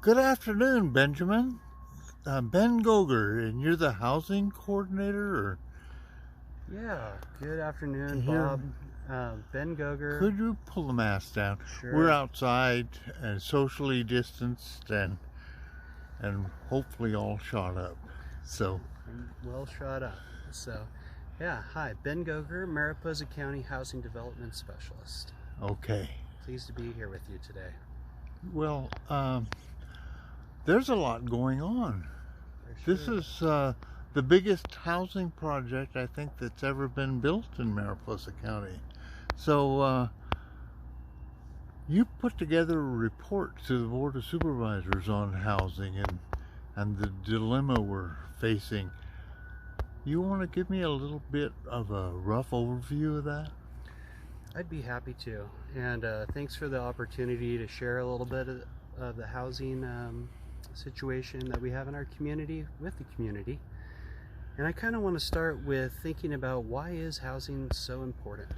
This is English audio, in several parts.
Good afternoon, Benjamin. Ben Goger, and you're the housing coordinator, or Yeah, good afternoon, here? Bob. Ben Goger. Could you pull the mask down? Sure. We're outside and socially distanced, and hopefully all shot up. So, And well shot up. So, yeah, hi, Ben Goger, Mariposa County Housing Development Specialist. okay. Pleased to be here with you today. Well, there's a lot going on. For This sure. is the biggest housing project I think that's ever been built in Mariposa County. So you put together a report to the Board of Supervisors on housing and the dilemma we're facing. You want to give me a little bit of a rough overview of that? I'd be happy to. And thanks for the opportunity to share a little bit of the housing situation that we have in our community with the community. And I kind of want to start with thinking about why is housing so important.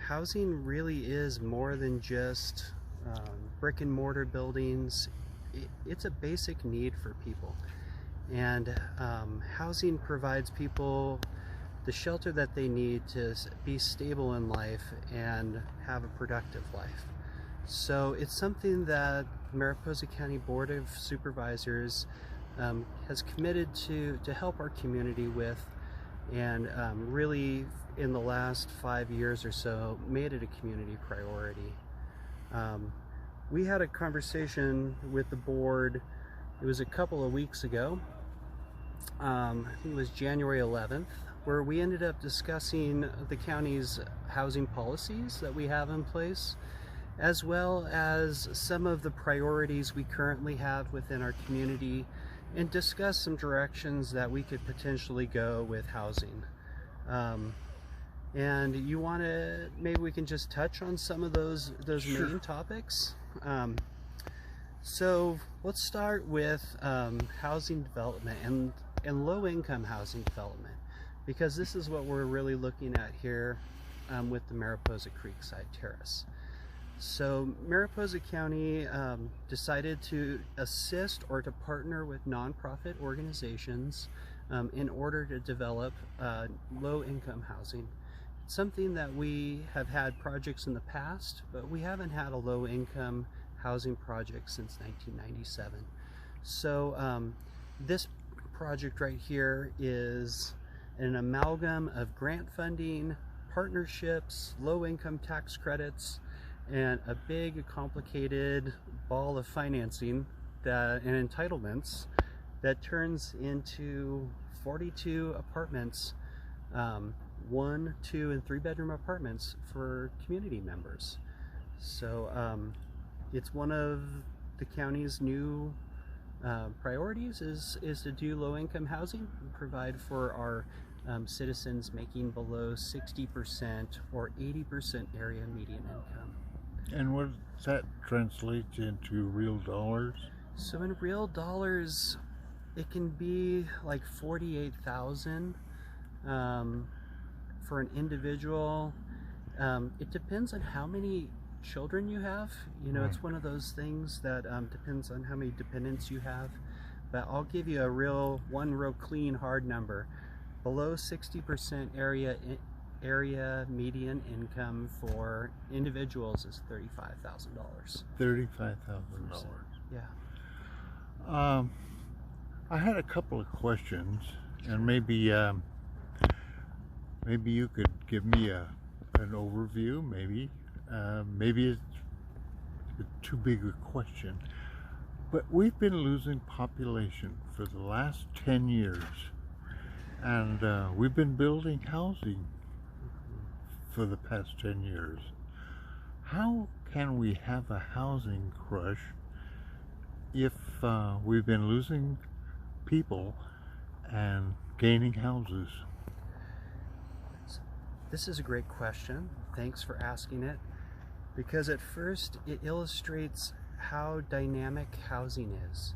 Housing really is more than just brick and mortar buildings. It's a basic need for people. And housing provides people the shelter that they need to be stable in life and have a productive life. So it's something that Mariposa County Board of Supervisors has committed to help our community with, and really in the last 5 years or so made it a community priority. We had a conversation with the board, it was a couple of weeks ago, I think it was January 11th, where we ended up discussing the county's housing policies that we have in place, as well as some of the priorities we currently have within our community, and discuss some directions that we could potentially go with housing. And you want to, maybe we can just touch on some of those Sure. main topics. So let's start with housing development and low-income housing development, because this is what we're really looking at here with the Mariposa Creekside Terrace. So Mariposa County decided to assist or to partner with nonprofit organizations in order to develop low-income housing. It's something that we have had projects in the past, but we haven't had a low-income housing project since 1997. So this project right here is an amalgam of grant funding, partnerships, low-income tax credits, and a big complicated ball of financing and entitlements that turns into 42 apartments, 1, 2, and 3 bedroom apartments for community members. So it's one of the county's new priorities is to do low-income housing and provide for our citizens making below 60% or 80% area median income. And what does that translate into real dollars? So in real dollars, it can be like $48,000 for an individual. It depends on how many children you have. You know, it's one of those things that depends on how many dependents you have. But I'll give you one real clean hard number. Below 60% area median income for individuals is $35,000. $35,000. Yeah. I had a couple of questions, and maybe you could give me an overview. Maybe it's too big a question, but we've been losing population for the last 10 years, and we've been building housing for the past 10 years. How can we have a housing crush if we've been losing people and gaining houses? This is a great question. Thanks for asking it, because at first it illustrates how dynamic housing is.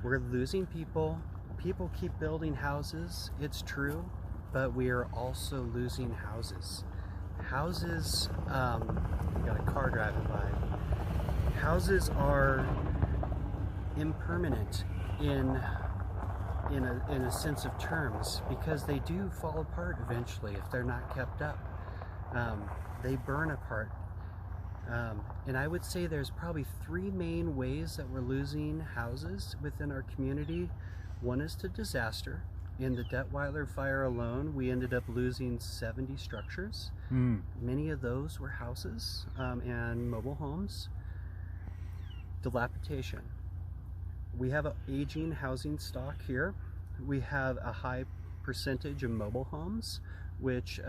We're losing people. People keep building houses, it's true, but we are also losing houses. Houses, we got a car driving by. houses are impermanent in a sense of terms, because they do fall apart eventually if they're not kept up. They burn apart. And I would say there's probably 3 main ways that we're losing houses within our community. One is to disaster. In the Detweiler fire alone, we ended up losing 70 structures. Many of those were houses and mobile homes. Dilapidation. We have an aging housing stock here. We have a high percentage of mobile homes, which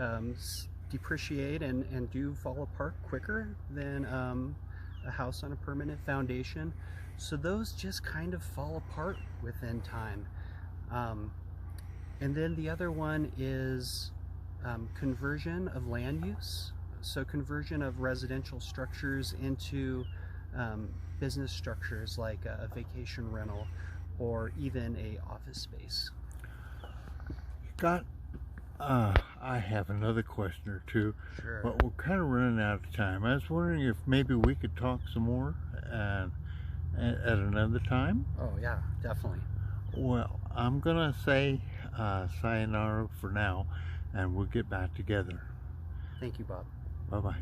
depreciate and do fall apart quicker than a house on a permanent foundation. So those just kind of fall apart within time. And then the other one is conversion of land use. So conversion of residential structures into business structures like a vacation rental or even a office space. Scott, I have another question or two, Sure. but we're kind of running out of time. I was wondering if maybe we could talk some more at another time. Oh yeah, definitely. Well, I'm gonna say sayonara for now, and we'll get back together. Thank you, Bob. Bye-bye.